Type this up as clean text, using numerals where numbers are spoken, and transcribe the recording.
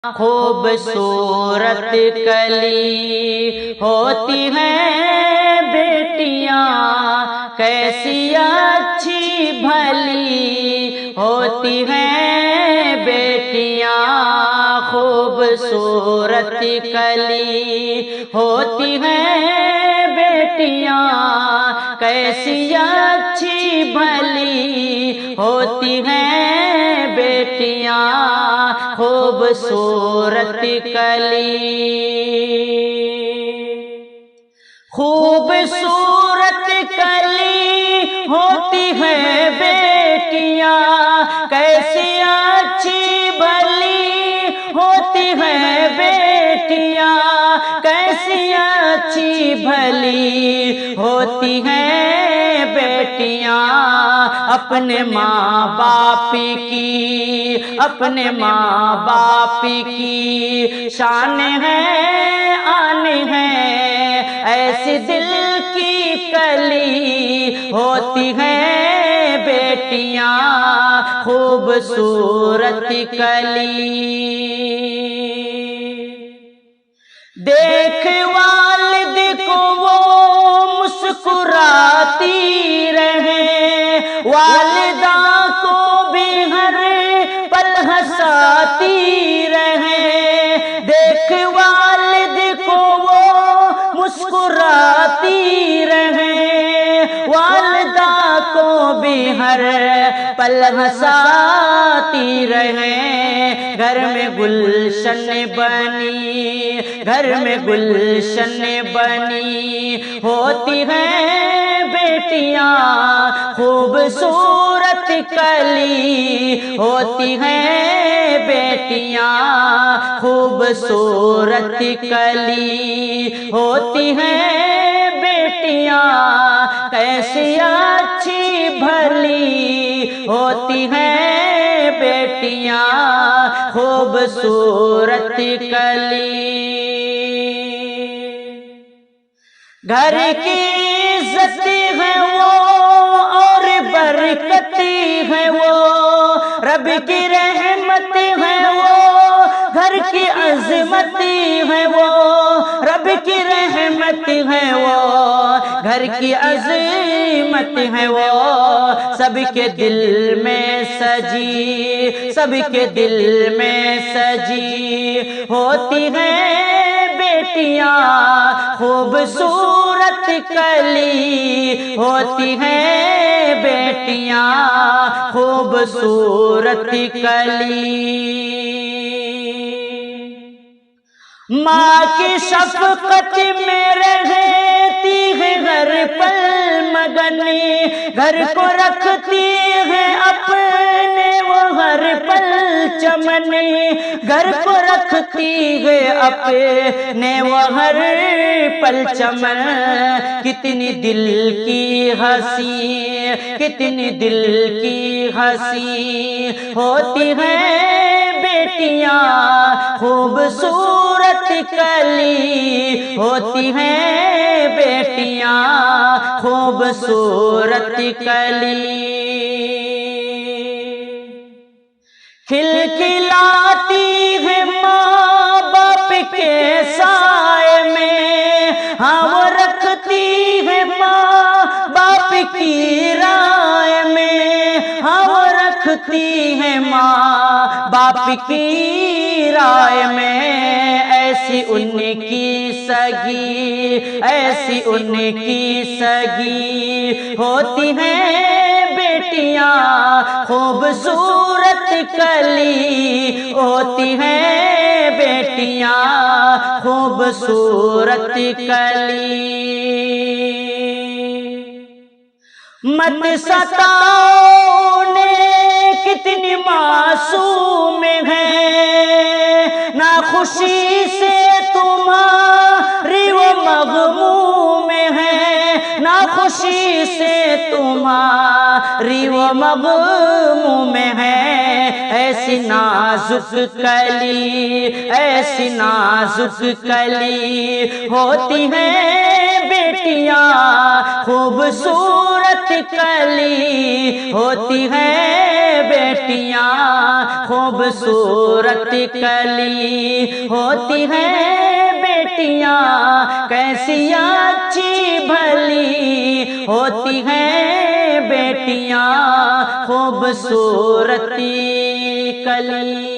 خوبصورت کلی ہوتی ہیں بیٹیاں، کیسی اچھی بھلی ہوتی ہیں بیٹیاں۔ خوبصورت کلی ہوتی ہیں بیٹیاں، کیسی اچھی بھلی ہوتی ہیں بیٹیاں۔ خوبصورت کلی، خوبصورت کلی ہوتی ہیں بیٹیاں، کیسی اچھی بھلی ہوتی ہیں بیٹیاں، کیسی اچھی بھلی ہوتی ہیں بیٹیاں۔ اپنے ماں باپ کی، اپنے ماں باپ کی شان ہے، آن ہے، ایسی دل کی کلی ہوتی ہیں بیٹیاں۔ خوبصورت کلی، دیکھ والد کو وہ مسکراتی رہے، والدہ کو بھی ہر پل ہنساتی رہے۔ دیکھ والد کو وہ مسکراتی رہے، والدہ کو بھی ہر پل ہنساتی رہے۔ گھر میں گلشن بنی، گھر میں گلشن بنی ہوتی ہیں بیٹیاں۔ خوبصورت کلی ہوتی ہیں بیٹیاں، خوبصورت کلی ہوتی ہیں بیٹیاں، کیسی اچھی بھلی ہوتی ہیں بیٹیاں۔ خوبصورت کلی، گھر کی عزت ہے وہ اور برکت ہے وہ، رب کی رحمت ہے وہ، گھر کی عظمت ہے وہ، رب کی رحمت ہے وہ، گھر کی عظمت ہے وہ۔ سب کے دل میں سجی، سب کے دل میں سجی ہوتی ہیں بیٹیاں۔ خوبصورت کلی ہوتی ہیں بیٹیاں، خوبصورت کلی۔ ماں کی شفقت میں رہتی ہے ہر پل مگنی، گھر کو رکھتی ہے اپنے وہ ہر پل چمنی، گھر کو رکھتی ہے اپنے وہ ہر پل چمن۔ کتنی دل کی ہنسی، کتنی دل کی ہنسی ہوتی ہیں بیٹیاں۔ خوبصورت کلی ہوتی ہیں بیٹیاں، خوبصورت کلی۔ کھلکھلاتی ہے ماں باپ کے سائے میں، ہاں وہ رکھتی ہے ماں باپ کی رائے میں، ہاں وہ رکھتی ہے ماں باپ کی رائے میں۔ ایسی ان کی سگی، ایسی ان کی سگی ہوتی ہیں بیٹیاں۔ خوبصورت کلی ہوتی ہیں بیٹیاں، خوبصورت کلی۔ مت ستاؤ نے کتنی معصوم ہے، نا خوشی سے تمہاری وہ مغموم ہے، نا خوشی سے تمہاری وہ مغموم ہے۔ ایسی نازک کلی، ایسی نازک کلی ہوتی ہیں بیٹیاں۔ بیٹیاں خوبصورت کلی ہوتی ہیں بیٹیاں خوبصورت کلی ہوتی ہیں بیٹیاں کیسی اچھی بھلی ہوتی ہیں بیٹیاں خوبصورت کلی